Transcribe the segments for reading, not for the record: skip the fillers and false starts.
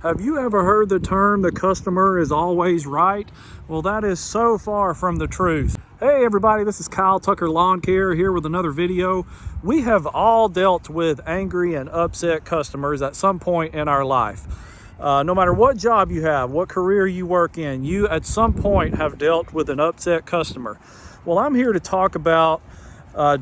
Have you ever heard the term, the customer is always right? Well, that is so far from the truth. Hey everybody, this is Kyle Tucker Lawncare here with another video. We have all dealt with angry and upset customers at some point in our life. No matter what job you have, what career you work in, you at some point have dealt with an upset customer. Well, I'm here to talk about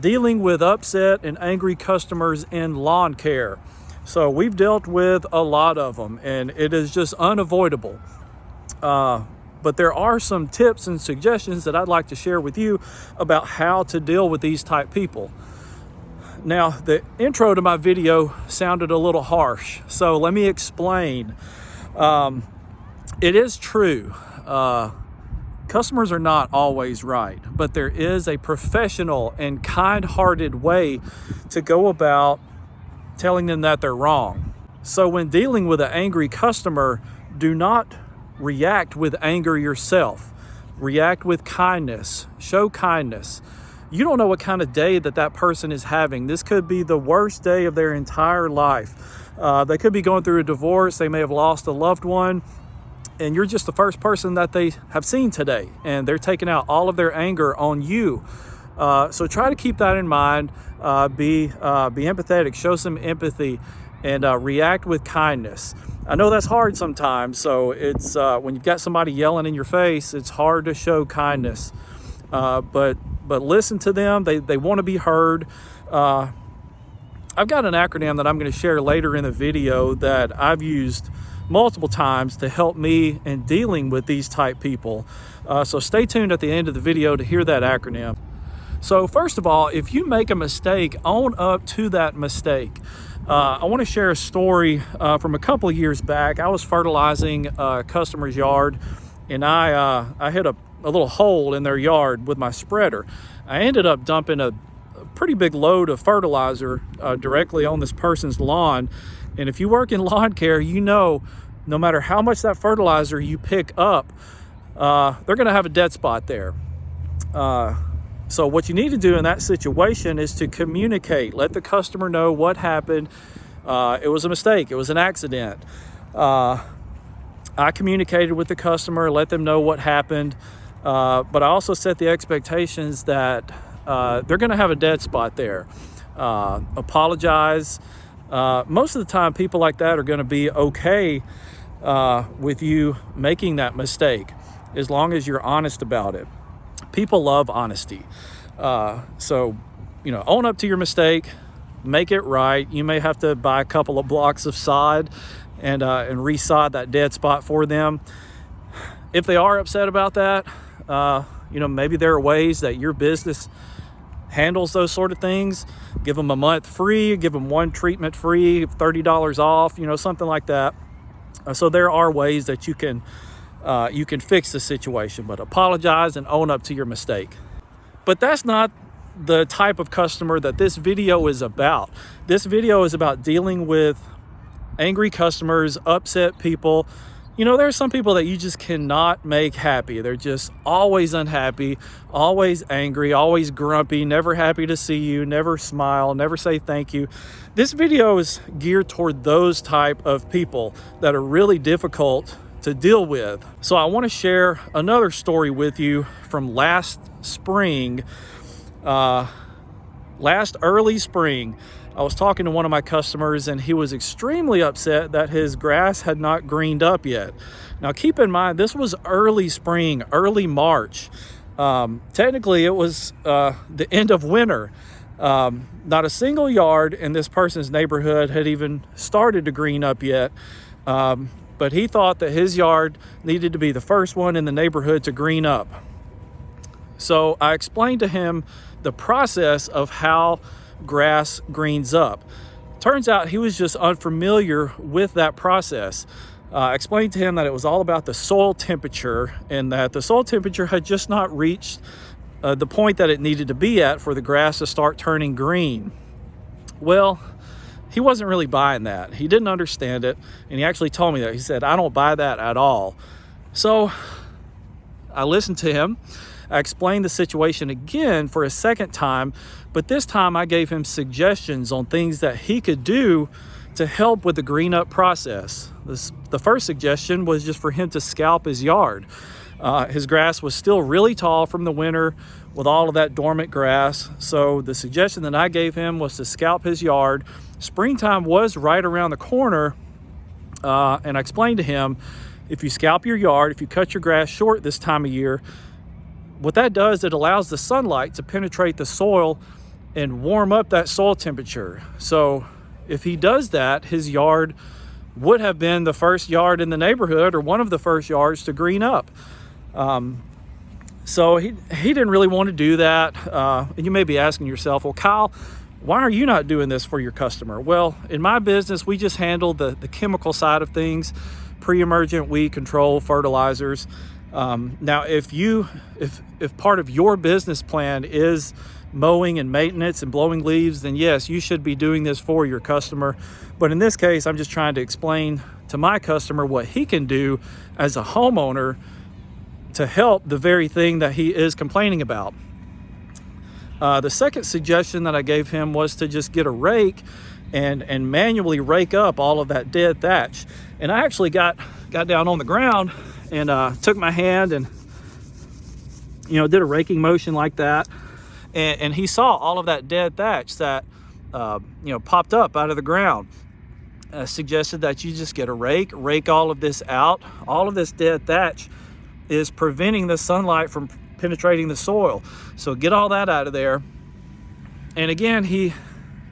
dealing with upset and angry customers in lawn care. So we've dealt with a lot of them, and it is just unavoidable. But there are some tips and suggestions that I'd like to share with you about how to deal with these type people. Now, the intro to my video sounded a little harsh, so let me explain. It is true. Customers are not always right, but there is a professional and kind-hearted way to go about telling them that they're wrong. So when dealing with an angry customer, do not react with anger yourself. React with kindness. Show kindness. You don't know what kind of day that person is having. This could be the worst day of their entire life. They could be going through a divorce. They may have lost a loved one, and you're just the first person that they have seen today, and they're taking out all of their anger on you. So try to keep that in mind. Be empathetic, show some empathy, and react with kindness. I know that's hard sometimes, so it's when you've got somebody yelling in your face, it's hard to show kindness. But listen to them. They want to be heard. I've got an acronym that I'm going to share later in the video that I've used multiple times to help me in dealing with these type people. So stay tuned at the end of the video to hear that acronym. So first of all, if you make a mistake, own up to that mistake. I want to share a story from a couple of years back. I was fertilizing a customer's yard, and I hit a little hole in their yard with my spreader. I ended up dumping a pretty big load of fertilizer directly on this person's lawn. And if you work in lawn care, you know, no matter how much that fertilizer you pick up, they're going to have a dead spot there. So what you need to do in that situation is to communicate. Let the customer know what happened. It was a mistake. It was an accident. I communicated with the customer, let them know what happened. But I also set the expectations that they're going to have a dead spot there. Apologize. Most of the time, people like that are going to be okay with you making that mistake, as long as you're honest about it. People love honesty. So, own up to your mistake, make it right. You may have to buy a couple of blocks of sod and re-sod that dead spot for them. If they are upset about that, maybe there are ways that your business handles those sort of things. Give them a month free, give them one treatment free, $30 off, something like that. So there are ways that you can fix the situation, but apologize and own up to your mistake. But that's not the type of customer that this video is about. This video is about dealing with angry customers, upset people. There are some people that you just cannot make happy. They're just always unhappy, always angry, always grumpy, never happy to see you, never smile, never say thank you. This video is geared toward those type of people that are really difficult to deal with. So I want to share another story with you from last spring. Last early spring, I was talking to one of my customers, and he was extremely upset that his grass had not greened up yet. Now keep in mind, this was early spring, early March. Technically it was the end of winter. Not a single yard in this person's neighborhood had even started to green up yet. But he thought that his yard needed to be the first one in the neighborhood to green up. So I explained to him the process of how grass greens up. Turns out he was just unfamiliar with that process. I explained to him that it was all about the soil temperature, and that the soil temperature had just not reached the point that it needed to be at for the grass to start turning green. Well, he wasn't really buying that. He didn't understand it, and he actually told me that. He said, "I don't buy that at all." So I listened to him. I explained the situation again for a second time, but this time I gave him suggestions on things that he could do to help with the green up process. The first suggestion was just for him to scalp his yard. His grass was still really tall from the winter with all of that dormant grass. So the suggestion that I gave him was to scalp his yard. Springtime was right around the corner. And I explained to him, if you scalp your yard, if you cut your grass short this time of year, what that does, it allows the sunlight to penetrate the soil and warm up that soil temperature. So if he does that, his yard would have been the first yard in the neighborhood, or one of the first yards to green up. So he didn't really want to do that. And you may be asking yourself, well, Kyle, why are you not doing this for your customer? Well, in my business, we just handle the chemical side of things, pre-emergent weed control, fertilizers. Now, if part of your business plan is mowing and maintenance and blowing leaves, then yes, you should be doing this for your customer. But in this case, I'm just trying to explain to my customer what he can do as a homeowner to help the very thing that he is complaining about. The second suggestion that I gave him was to just get a rake and manually rake up all of that dead thatch. And I actually got down on the ground and took my hand and did a raking motion like that. And he saw all of that dead thatch that popped up out of the ground. Suggested that you just get a rake all of this out. All of this dead thatch is preventing the sunlight from penetrating the soil. So get all that out of there. And again, he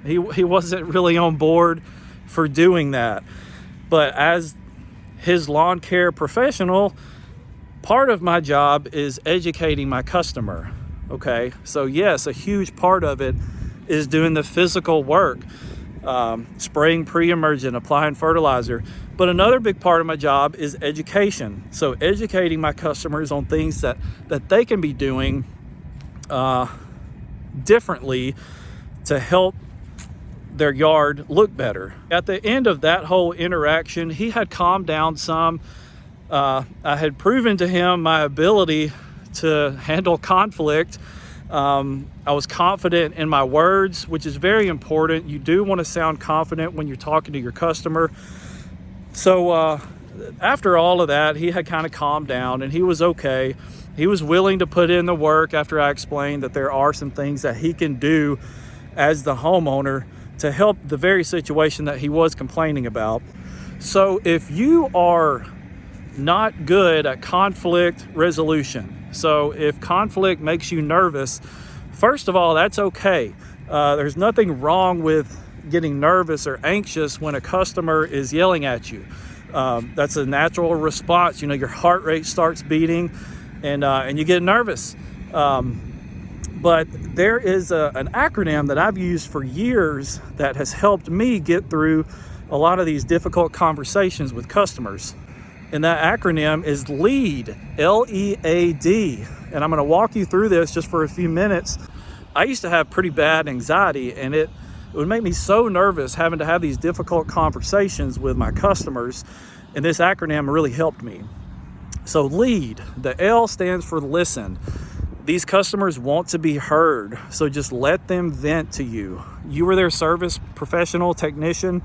wasn't really on board for doing that. But as his lawn care professional, part of my job is educating my customer. Okay, so yes, a huge part of it is doing the physical work, spraying pre-emergent, applying fertilizer. But another big part of my job is education. So educating my customers on things that they can be doing differently to help their yard look better. At the end of that whole interaction, he had calmed down some. I had proven to him my ability to handle conflict. I was confident in my words, which is very important. You do want to sound confident when you're talking to your customer. So after all of that, he had kind of calmed down and he was okay. He was willing to put in the work after I explained that there are some things that he can do as the homeowner to help the very situation that he was complaining about. So if you are not good at conflict resolution, so if conflict makes you nervous, first of all, that's okay. There's nothing wrong with getting nervous or anxious when a customer is yelling at you. That's a natural response. Your heart rate starts beating and you get nervous. But there is an acronym that I've used for years that has helped me get through a lot of these difficult conversations with customers. And that acronym is LEAD, L-E-A-D. And I'm going to walk you through this just for a few minutes. I used to have pretty bad anxiety, and it would make me so nervous having to have these difficult conversations with my customers. And this acronym really helped me. So LEAD, the L stands for listen. These customers want to be heard, so just let them vent to you. You are their service professional, technician,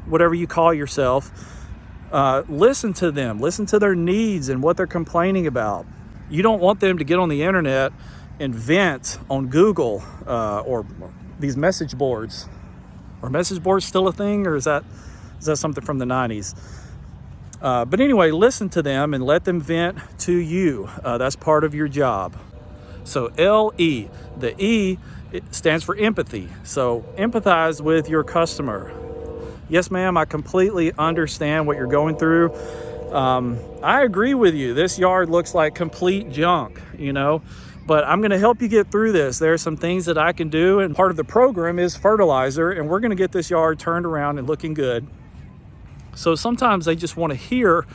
whatever you call yourself. Listen to them, listen to their needs and what they're complaining about. You don't want them to get on the internet and vent on Google or these message boards. Are message boards still a thing, or is that something from the 90s? But anyway, listen to them and let them vent to you. That's part of your job. So L-E, the E, it stands for empathy. So empathize with your customer. Yes, ma'am, I completely understand what you're going through. I agree with you. This yard looks like complete junk, but I'm going to help you get through this. There are some things that I can do, and part of the program is fertilizer, and we're going to get this yard turned around and looking good. So sometimes they just want to hear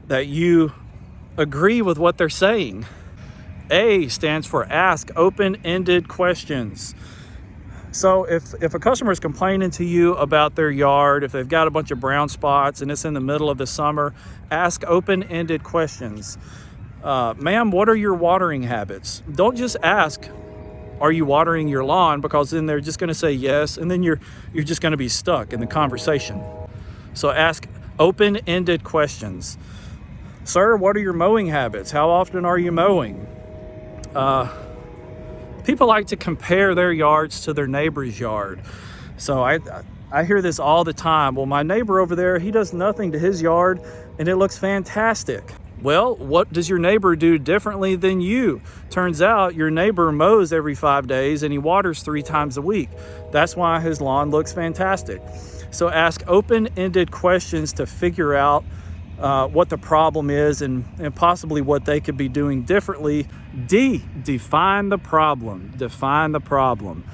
that you agree with what they're saying. A stands for ask open-ended questions. So if a customer is complaining to you about their yard, if they've got a bunch of brown spots and it's in the middle of the summer, ask open-ended questions. Ma'am, what are your watering habits? Don't just ask, are you watering your lawn? Because then they're just going to say yes, and then you're just going to be stuck in the conversation. So ask open-ended questions. Sir, what are your mowing habits? How often are you mowing? People like to compare their yards to their neighbor's yard. So I hear this all the time. Well, my neighbor over there, he does nothing to his yard and it looks fantastic. Well, what does your neighbor do differently than you? Turns out your neighbor mows every 5 days and he waters 3 times a week. That's why his lawn looks fantastic. So ask open-ended questions to figure out what the problem is and possibly what they could be doing differently. Define the problem. Define the problem.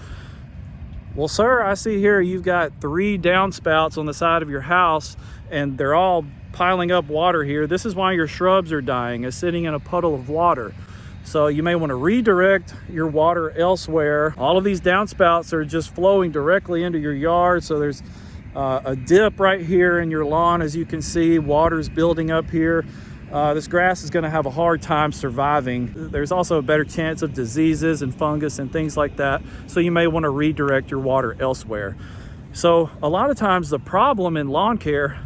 Well, sir, I see here you've got 3 downspouts on the side of your house and they're all piling up water here. This is why your shrubs are dying, is sitting in a puddle of water. So you may want to redirect your water elsewhere. All of these downspouts are just flowing directly into your yard. So there's a dip right here in your lawn. As you can see, water's building up here. This grass is going to have a hard time surviving. There's also a better chance of diseases and fungus and things like that. So you may want to redirect your water elsewhere. So a lot of times the problem in lawn care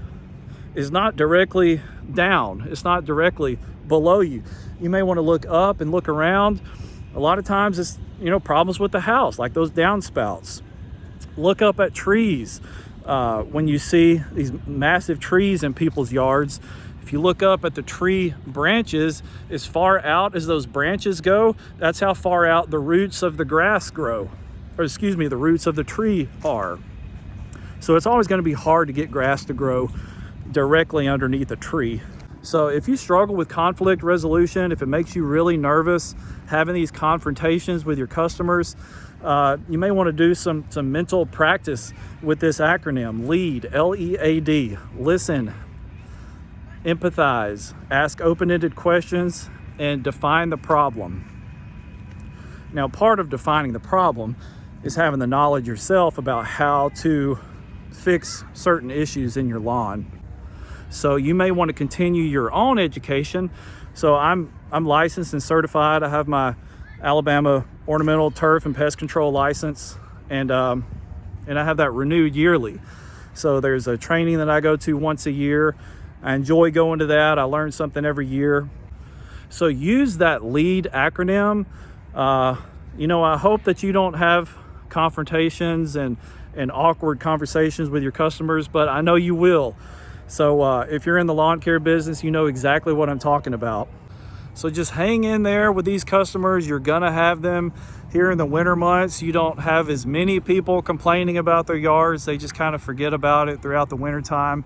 is not directly down. It's not directly below you. You may want to look up and look around. A lot of times it's, problems with the house, like those downspouts. Look up at trees. When you see these massive trees in people's yards, if you look up at the tree branches, as far out as those branches go, that's how far out the roots of the grass grow, or the roots of the tree are. So it's always going to be hard to get grass to grow directly underneath a tree. So if you struggle with conflict resolution, if it makes you really nervous having these confrontations with your customers, you may want to do some mental practice with this acronym, LEAD, L-E-A-D. Listen, empathize, ask open-ended questions, and define the problem. Now, part of defining the problem is having the knowledge yourself about how to fix certain issues in your lawn. So you may want to continue your own education. So I'm licensed and certified. I have my Alabama ornamental turf and pest control license, and I have that renewed yearly. So there's a training that I go to once a year. I enjoy going to that. I learn something every year. So use that LEAD acronym. I hope that you don't have confrontations and awkward conversations with your customers, but I know you will. So if you're in the lawn care business, you know exactly what I'm talking about. So just hang in there with these customers. You're gonna have them here in the winter months. You don't have as many people complaining about their yards. They just kind of forget about it throughout the winter time.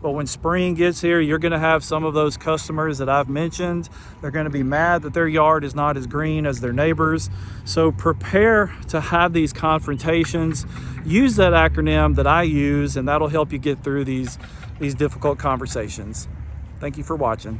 But when spring gets here, you're gonna have some of those customers that I've mentioned. They're gonna be mad that their yard is not as green as their neighbors. So prepare to have these confrontations. Use that acronym that I use, and that'll help you get through these difficult conversations. Thank you for watching.